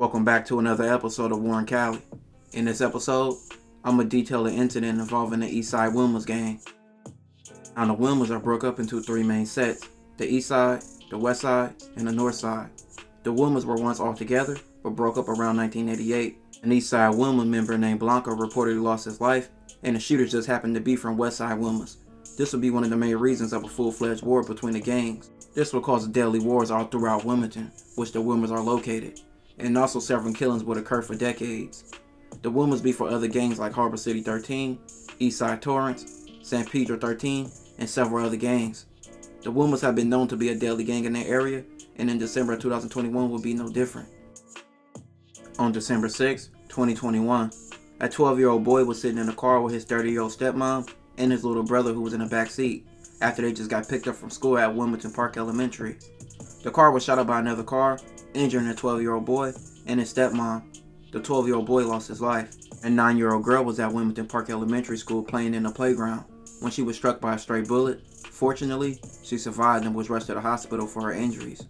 Welcome back to another episode of War in Cali. In this episode, I'm going to detail an incident involving the Eastside Wilmas gang. Now the Wilmas are broke up into three main sets: the East Side, the West Side, and the North Side. The Wilmas were once all together, but broke up around 1988. An Eastside Wilma member named Blanco reportedly lost his life, and the shooters just happened to be from West Side Wilmas. This would be one of the main reasons of a full-fledged war between the gangs. This would cause deadly wars all throughout Wilmington, which the Wilmas are located, and also several killings would occur for decades. The Wilmas be for other gangs like Harbor City 13, Eastside Torrance, San Pedro 13, and several other gangs. The Wilmas have been known to be a deadly gang in their area, and in December of 2021 will be no different. On December 6, 2021, a 12-year-old boy was sitting in a car with his 30-year-old stepmom and his little brother who was in the back seat after they just got picked up from school at Wilmington Park Elementary. The car was shot up by another car, injuring a 12-year-old boy and his stepmom. The 12-year-old boy lost his life. A 9-year-old girl was at Wilmington Park Elementary School playing in the playground when she was struck by a stray bullet. Fortunately, she survived and was rushed to the hospital for her injuries.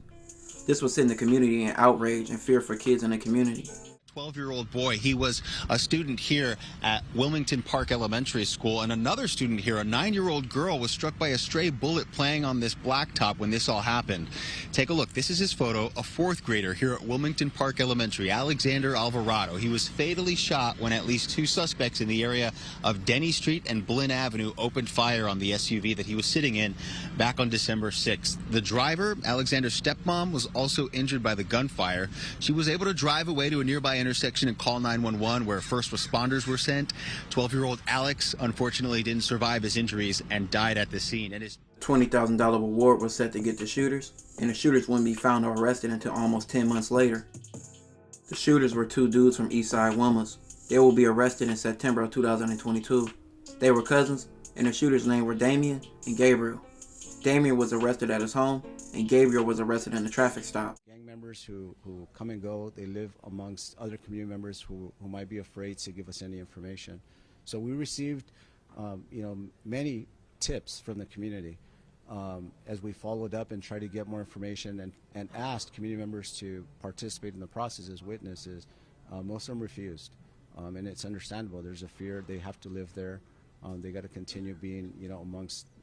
This was sending the community in outrage and fear for kids in the community. 12-year-old boy. He was a student here at Wilmington Park Elementary School, and another student here, a 9-year-old girl, was struck by a stray bullet playing on this blacktop when this all happened. Take a look. This is his photo, a 4th grader here at Wilmington Park Elementary, Alexander Alvarado. He was fatally shot when at least 2 suspects in the area of Denny Street and Blinn Avenue opened fire on the SUV that he was sitting in back on December 6th. The driver, Alexander's stepmom, was also injured by the gunfire. She was able to drive away to a nearby intersection and call 911, where first responders were sent. 12-year-old Alex unfortunately didn't survive his injuries and died at the scene. And his $20,000 reward was set to get the shooters, and the shooters wouldn't be found or arrested until almost 10 months later. The shooters were 2 dudes from Eastside Wilmas. They will be arrested in September of 2022. They were cousins, and the shooters' names were Damien and Gabriel. Damien was arrested at his home, and Gabriel was arrested in a traffic stop. Gang members who come and go, they live amongst other community members who might be afraid to give us any information. So we received, many tips from the community as we followed up and tried to get more information and asked community members to participate in the process as witnesses. Most of them refused, and it's understandable. There's a fear. They have to live there. They got to continue being,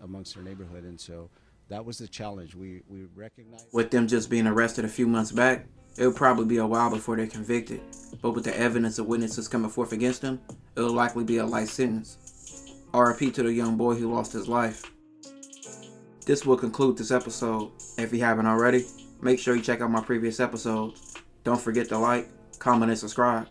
amongst their neighborhood, and so that was the challenge. We recognized. With them just being arrested a few months back, it would probably be a while before they're convicted. But with the evidence of witnesses coming forth against them, it will likely be a life sentence. RIP to the young boy who lost his life. This will conclude this episode. If you haven't already, make sure you check out my previous episodes. Don't forget to like, comment, and subscribe.